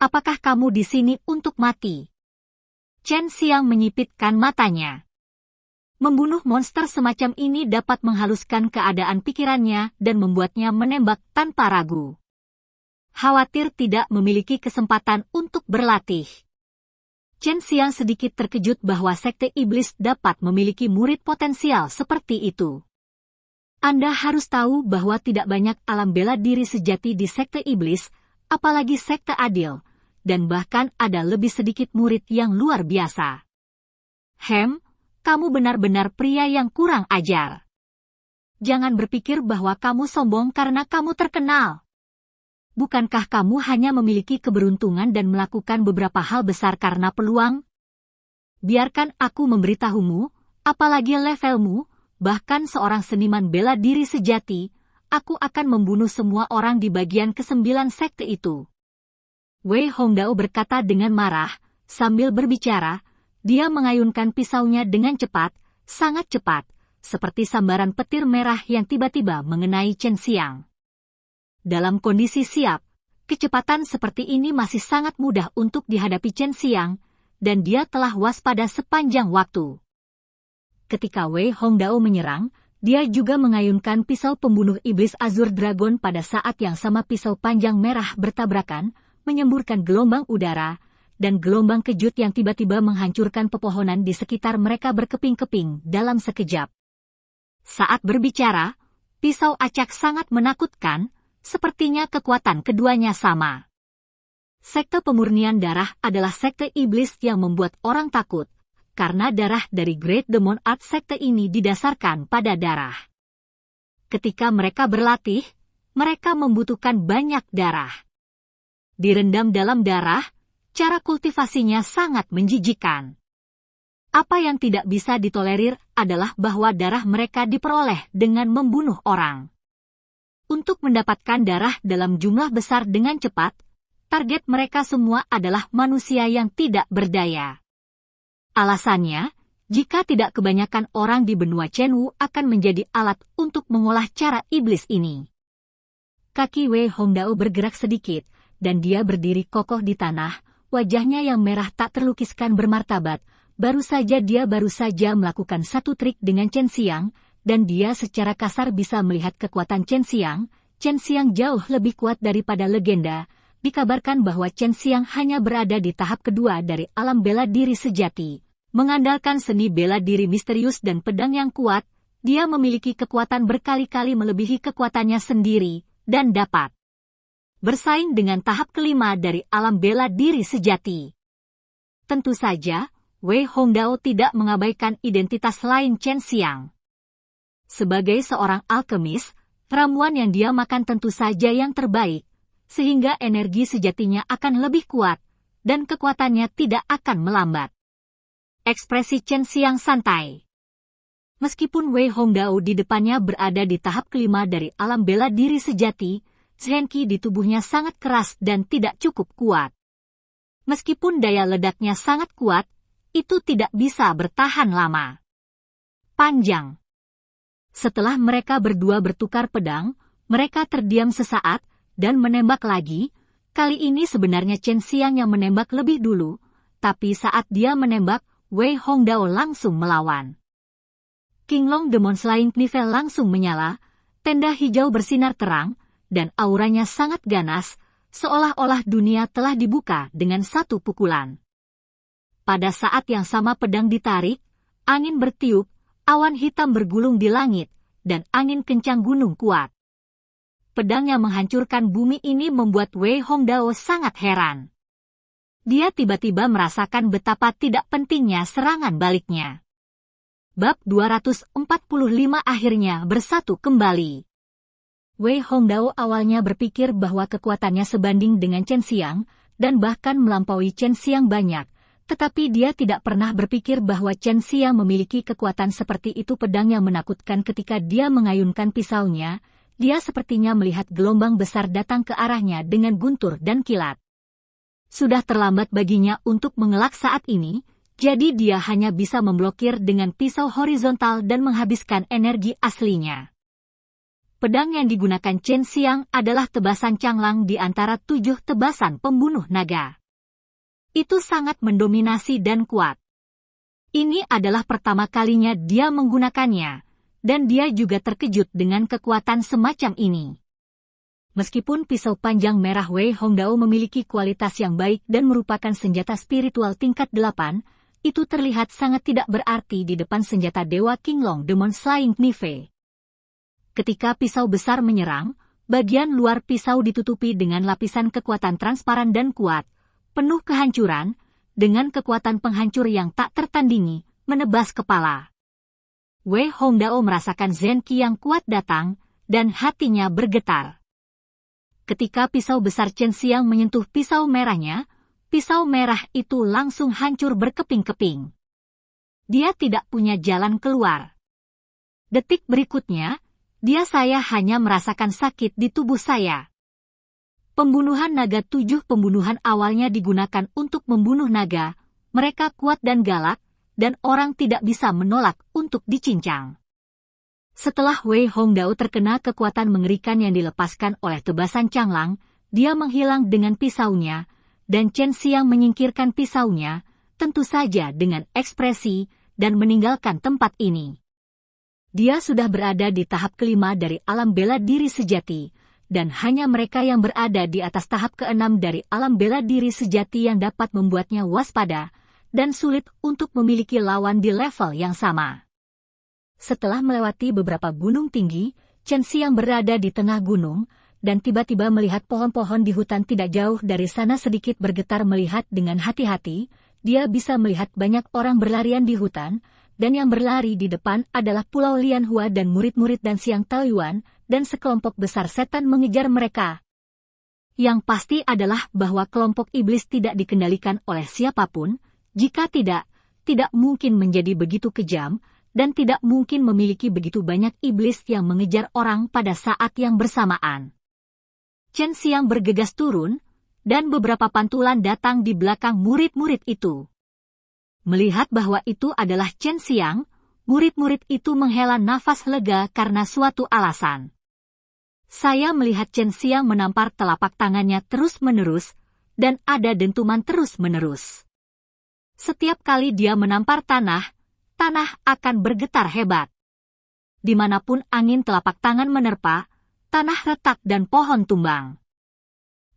"Apakah kamu di sini untuk mati?" Chen Xiang menyipitkan matanya. Membunuh monster semacam ini dapat menghaluskan keadaan pikirannya dan membuatnya menembak tanpa ragu. Khawatir tidak memiliki kesempatan untuk berlatih. Chen Xiang sedikit terkejut bahwa Sekte Iblis dapat memiliki murid potensial seperti itu. Anda harus tahu bahwa tidak banyak alam bela diri sejati di Sekte Iblis, apalagi Sekte Adil, dan bahkan ada lebih sedikit murid yang luar biasa. Kamu benar-benar pria yang kurang ajar. Jangan berpikir bahwa kamu sombong karena kamu terkenal. Bukankah kamu hanya memiliki keberuntungan dan melakukan beberapa hal besar karena peluang? Biarkan aku memberitahumu, apalagi levelmu, bahkan seorang seniman bela diri sejati, aku akan membunuh semua orang di bagian ke-9 sekte itu. Wei Hongdao berkata dengan marah, sambil berbicara, dia mengayunkan pisaunya dengan cepat, sangat cepat, seperti sambaran petir merah yang tiba-tiba mengenai Chen Xiang. Dalam kondisi siap, kecepatan seperti ini masih sangat mudah untuk dihadapi Chen Xiang, dan dia telah waspada sepanjang waktu. Ketika Wei Hongdao menyerang, dia juga mengayunkan pisau pembunuh iblis Azur Dragon. Pada saat yang sama pisau panjang merah bertabrakan, menyemburkan gelombang udara, dan gelombang kejut yang tiba-tiba menghancurkan pepohonan di sekitar mereka berkeping-keping dalam sekejap. Saat berbicara, pisau acak sangat menakutkan, sepertinya kekuatan keduanya sama. Sekte pemurnian darah adalah sekte iblis yang membuat orang takut, karena darah dari Great Demon Art sekte ini didasarkan pada darah. Ketika mereka berlatih, mereka membutuhkan banyak darah. Direndam dalam darah, cara kultivasinya sangat menjijikan. Apa yang tidak bisa ditolerir adalah bahwa darah mereka diperoleh dengan membunuh orang. Untuk mendapatkan darah dalam jumlah besar dengan cepat, target mereka semua adalah manusia yang tidak berdaya. Alasannya, jika tidak kebanyakan orang di benua Chenwu akan menjadi alat untuk mengolah cara iblis ini. Kaki Wei Hongdao bergerak sedikit, dan dia berdiri kokoh di tanah, wajahnya yang merah tak terlukiskan bermartabat. Baru saja melakukan satu trik dengan Chen Xiang, dan dia secara kasar bisa melihat kekuatan Chen Xiang. Chen Xiang jauh lebih kuat daripada legenda. Dikabarkan bahwa Chen Xiang hanya berada di tahap kedua dari alam bela diri sejati. Mengandalkan seni bela diri misterius dan pedang yang kuat, dia memiliki kekuatan berkali-kali melebihi kekuatannya sendiri, dan dapat bersaing dengan tahap kelima dari alam bela diri sejati. Tentu saja, Wei Hongdao tidak mengabaikan identitas lain Chen Xiang. Sebagai seorang alkemis, ramuan yang dia makan tentu saja yang terbaik, sehingga energi sejatinya akan lebih kuat, dan kekuatannya tidak akan melambat. Ekspresi Chen Xiang santai. Meskipun Wei Hongdao di depannya berada di tahap kelima dari alam bela diri sejati, Zhenqi di tubuhnya sangat keras dan tidak cukup kuat. Meskipun daya ledaknya sangat kuat, itu tidak bisa bertahan lama. Panjang. Setelah mereka berdua bertukar pedang, mereka terdiam sesaat, dan menembak lagi. Kali ini sebenarnya Chen Xiang yang menembak lebih dulu, tapi saat dia menembak, Wei Hongdao langsung melawan. Qinglong Demon Slaying Knife langsung menyala, tenda hijau bersinar terang, dan auranya sangat ganas, seolah-olah dunia telah dibuka dengan satu pukulan. Pada saat yang sama pedang ditarik, angin bertiup, awan hitam bergulung di langit, dan angin kencang gunung kuat. Pedang yang menghancurkan bumi ini membuat Wei Hongdao sangat heran. Dia tiba-tiba merasakan betapa tidak pentingnya serangan baliknya. Bab 245 akhirnya bersatu kembali. Wei Hongdao awalnya berpikir bahwa kekuatannya sebanding dengan Chen Xiang, dan bahkan melampaui Chen Xiang banyak, tetapi dia tidak pernah berpikir bahwa Chen Xiang memiliki kekuatan seperti itu. Pedang yang menakutkan. Ketika dia mengayunkan pisaunya, dia sepertinya melihat gelombang besar datang ke arahnya dengan guntur dan kilat. Sudah terlambat baginya untuk mengelak saat ini, jadi dia hanya bisa memblokir dengan pisau horizontal dan menghabiskan energi aslinya. Pedang yang digunakan Chen Xiang adalah tebasan canglang di antara 7 tebasan pembunuh naga. Itu sangat mendominasi dan kuat. Ini adalah pertama kalinya dia menggunakannya, dan dia juga terkejut dengan kekuatan semacam ini. Meskipun pisau panjang merah Wei Hongdao memiliki kualitas yang baik dan merupakan senjata spiritual tingkat 8, itu terlihat sangat tidak berarti di depan senjata Dewa Qinglong Demon Slaying Knife. Ketika pisau besar menyerang, bagian luar pisau ditutupi dengan lapisan kekuatan transparan dan kuat, penuh kehancuran, dengan kekuatan penghancur yang tak tertandingi, menebas kepala. Wei Hongdao merasakan Zen Qi yang kuat datang, dan hatinya bergetar. Ketika pisau besar Chen Xiang menyentuh pisau merahnya, pisau merah itu langsung hancur berkeping-keping. Dia tidak punya jalan keluar. Detik berikutnya, saya hanya merasakan sakit di tubuh saya. Pembunuhan naga 7 pembunuhan awalnya digunakan untuk membunuh naga, mereka kuat dan galak, dan orang tidak bisa menolak untuk dicincang. Setelah Wei Hongdao terkena kekuatan mengerikan yang dilepaskan oleh tebasan Changlang, dia menghilang dengan pisaunya, dan Chen Xiang menyingkirkan pisaunya, tentu saja dengan ekspresi, dan meninggalkan tempat ini. Dia sudah berada di tahap kelima dari alam bela diri sejati, dan hanya mereka yang berada di atas tahap keenam dari alam bela diri sejati yang dapat membuatnya waspada, dan sulit untuk memiliki lawan di level yang sama. Setelah melewati beberapa gunung tinggi, Chen Xiang berada di tengah gunung, dan tiba-tiba melihat pohon-pohon di hutan tidak jauh dari sana sedikit bergetar. Melihat dengan hati-hati, dia bisa melihat banyak orang berlarian di hutan, dan yang berlari di depan adalah Pulau Lianhua dan murid-murid dan Xiang Taoyuan, dan sekelompok besar setan mengejar mereka. Yang pasti adalah bahwa kelompok iblis tidak dikendalikan oleh siapapun, jika tidak mungkin menjadi begitu kejam, dan tidak mungkin memiliki begitu banyak iblis yang mengejar orang pada saat yang bersamaan. Chen Xiang bergegas turun, dan beberapa pantulan datang di belakang murid-murid itu. Melihat bahwa itu adalah Chen Xiang, murid-murid itu menghela nafas lega karena suatu alasan. Saya melihat Chen Xiang menampar telapak tangannya terus-menerus, dan ada dentuman terus-menerus. Setiap kali dia menampar tanah akan bergetar hebat. Dimanapun angin telapak tangan menerpa, tanah retak dan pohon tumbang.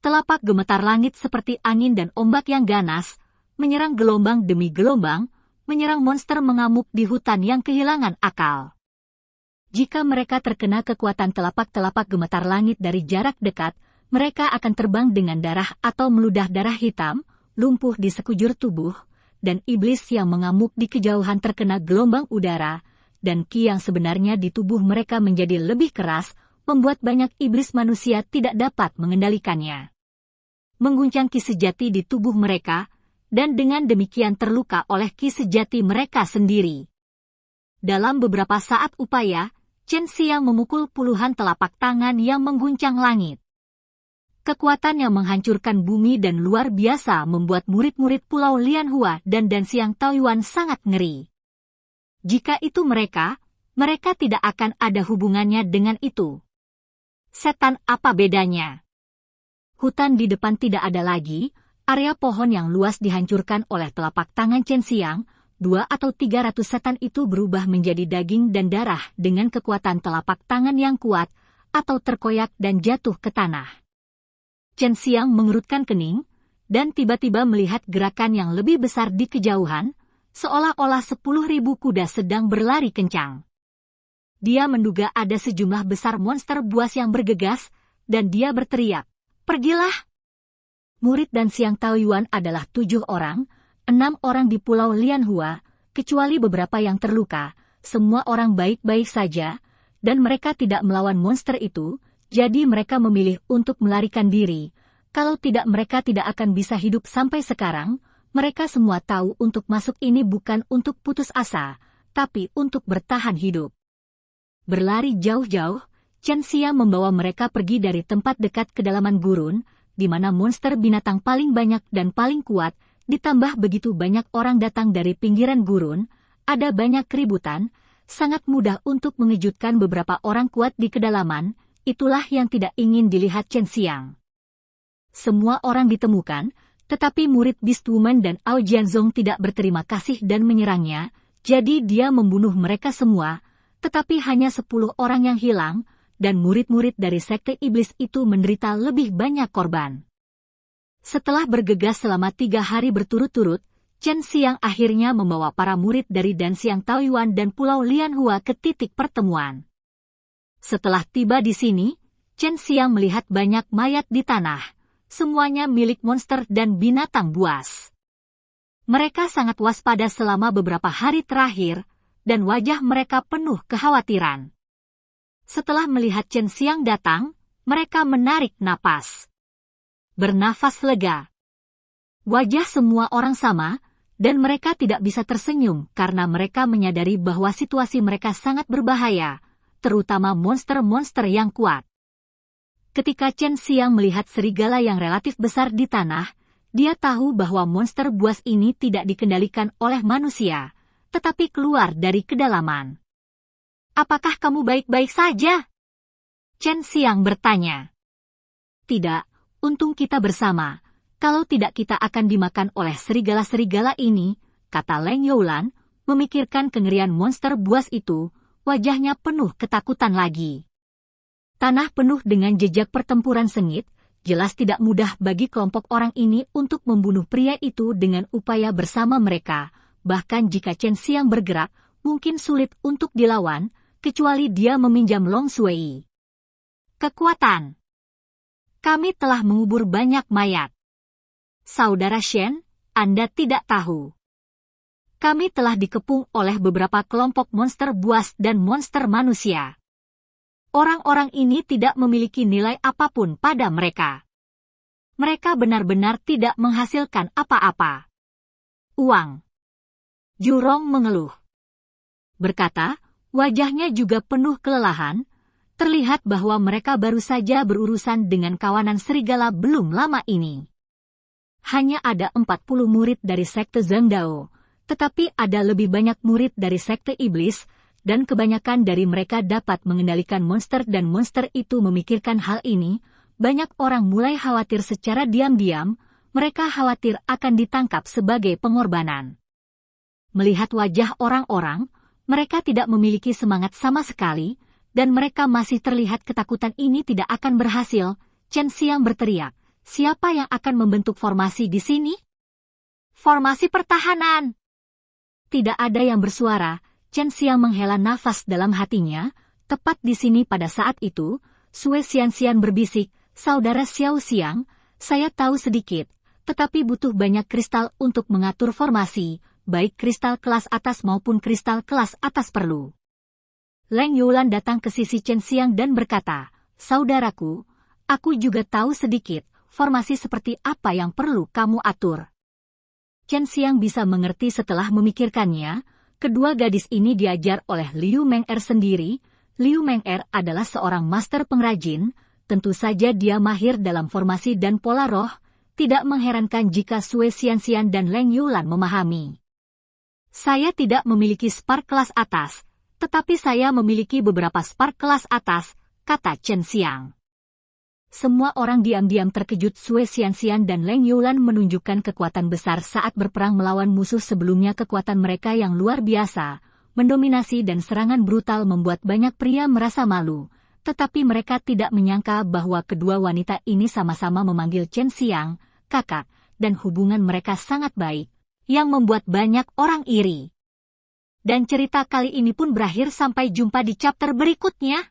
Telapak gemetar langit seperti angin dan ombak yang ganas, menyerang gelombang demi gelombang, menyerang monster mengamuk di hutan yang kehilangan akal. Jika mereka terkena kekuatan telapak-telapak gemetar langit dari jarak dekat, mereka akan terbang dengan darah atau meludah darah hitam, lumpuh di sekujur tubuh, dan iblis yang mengamuk di kejauhan terkena gelombang udara, dan Qi yang sebenarnya di tubuh mereka menjadi lebih keras, membuat banyak iblis manusia tidak dapat mengendalikannya. Mengguncang Qi sejati di tubuh mereka, dan dengan demikian terluka oleh Qi sejati mereka sendiri. Dalam beberapa saat upaya, Chen Xiang memukul puluhan telapak tangan yang mengguncang langit. Kekuatan yang menghancurkan bumi dan luar biasa membuat murid-murid Pulau Lianhua dan Xiang Taoyuan sangat ngeri. Jika itu mereka tidak akan ada hubungannya dengan itu. Setan apa bedanya? Hutan di depan tidak ada lagi. Area pohon yang luas dihancurkan oleh telapak tangan Chen Xiang, 200 atau 300 setan itu berubah menjadi daging dan darah dengan kekuatan telapak tangan yang kuat, atau terkoyak dan jatuh ke tanah. Chen Xiang mengerutkan kening, dan tiba-tiba melihat gerakan yang lebih besar di kejauhan, seolah-olah 10.000 kuda sedang berlari kencang. Dia menduga ada sejumlah besar monster buas yang bergegas, dan dia berteriak, "Pergilah!" Murid dan Xiang Taoyuan adalah 7 orang, 6 orang di Pulau Lianhua, kecuali beberapa yang terluka, semua orang baik-baik saja, dan mereka tidak melawan monster itu, jadi mereka memilih untuk melarikan diri. Kalau tidak mereka tidak akan bisa hidup sampai sekarang, mereka semua tahu untuk masuk ini bukan untuk putus asa, tapi untuk bertahan hidup. Berlari jauh-jauh, Chen Xiang membawa mereka pergi dari tempat dekat kedalaman gurun, di mana monster binatang paling banyak dan paling kuat, ditambah begitu banyak orang datang dari pinggiran gurun, ada banyak keributan, sangat mudah untuk mengejutkan beberapa orang kuat di kedalaman, itulah yang tidak ingin dilihat Chen Xiang. Semua orang ditemukan, tetapi murid Beast Woman dan Ao Jianzong tidak berterima kasih dan menyerangnya, jadi dia membunuh mereka semua, tetapi hanya 10 orang yang hilang, dan murid-murid dari sekte iblis itu menderita lebih banyak korban. Setelah bergegas selama 3 hari berturut-turut, Chen Xiang akhirnya membawa para murid dari Danxiang Taoyuan dan Pulau Lianhua ke titik pertemuan. Setelah tiba di sini, Chen Xiang melihat banyak mayat di tanah, semuanya milik monster dan binatang buas. Mereka sangat waspada selama beberapa hari terakhir, dan wajah mereka penuh kekhawatiran. Setelah melihat Chen Xiang datang, mereka menarik napas. Bernafas lega. Wajah semua orang sama, dan mereka tidak bisa tersenyum karena mereka menyadari bahwa situasi mereka sangat berbahaya, terutama monster-monster yang kuat. Ketika Chen Xiang melihat serigala yang relatif besar di tanah, dia tahu bahwa monster buas ini tidak dikendalikan oleh manusia, tetapi keluar dari kedalaman. "Apakah kamu baik-baik saja?" Chen Xiang bertanya. "Tidak, untung kita bersama. Kalau tidak kita akan dimakan oleh serigala-serigala ini," kata Leng Youlan, memikirkan kengerian monster buas itu. Wajahnya penuh ketakutan lagi. Tanah penuh dengan jejak pertempuran sengit, jelas tidak mudah bagi kelompok orang ini untuk membunuh pria itu dengan upaya bersama mereka. Bahkan jika Chen Xiang bergerak, mungkin sulit untuk dilawan, kecuali dia meminjam Long Sui. Kekuatan. Kami telah mengubur banyak mayat. Saudara Shen, Anda tidak tahu. Kami telah dikepung oleh beberapa kelompok monster buas dan monster manusia. Orang-orang ini tidak memiliki nilai apapun pada mereka. Mereka benar-benar tidak menghasilkan apa-apa. Uang. Jurong mengeluh. Berkata, wajahnya juga penuh kelelahan, terlihat bahwa mereka baru saja berurusan dengan kawanan serigala belum lama ini. Hanya ada 40 murid dari sekte Zhengdao, tetapi ada lebih banyak murid dari sekte iblis, dan kebanyakan dari mereka dapat mengendalikan monster dan monster itu memikirkan hal ini. Banyak orang mulai khawatir secara diam-diam, mereka khawatir akan ditangkap sebagai pengorbanan. Melihat wajah orang-orang, mereka tidak memiliki semangat sama sekali, dan mereka masih terlihat ketakutan ini tidak akan berhasil. Chen Xiang berteriak, "Siapa yang akan membentuk formasi di sini?" "Formasi pertahanan!" Tidak ada yang bersuara. Chen Xiang menghela nafas dalam hatinya. Tepat di sini pada saat itu, Sue Xianxian berbisik, "Saudara Xiao Xiang, saya tahu sedikit, tetapi butuh banyak kristal untuk mengatur formasi, baik kristal kelas atas maupun kristal kelas atas perlu." Leng Youlan datang ke sisi Chen Xiang dan berkata, "Saudaraku, aku juga tahu sedikit, formasi seperti apa yang perlu kamu atur." Chen Xiang bisa mengerti setelah memikirkannya. Kedua gadis ini diajar oleh Liu Meng'er sendiri. Liu Meng'er adalah seorang master pengrajin, tentu saja dia mahir dalam formasi dan pola roh, tidak mengherankan jika Sue Xianxian dan Leng Youlan memahami. "Saya tidak memiliki spark kelas atas, tetapi saya memiliki beberapa spark kelas atas," kata Chen Xiang. Semua orang diam-diam terkejut. Sue Xianxian dan Leng Youlan menunjukkan kekuatan besar saat berperang melawan musuh sebelumnya. Kekuatan mereka yang luar biasa, mendominasi dan serangan brutal membuat banyak pria merasa malu, tetapi mereka tidak menyangka bahwa kedua wanita ini sama-sama memanggil Chen Xiang, kakak, dan hubungan mereka sangat baik, yang membuat banyak orang iri. Dan cerita kali ini pun berakhir. Sampai jumpa di chapter berikutnya.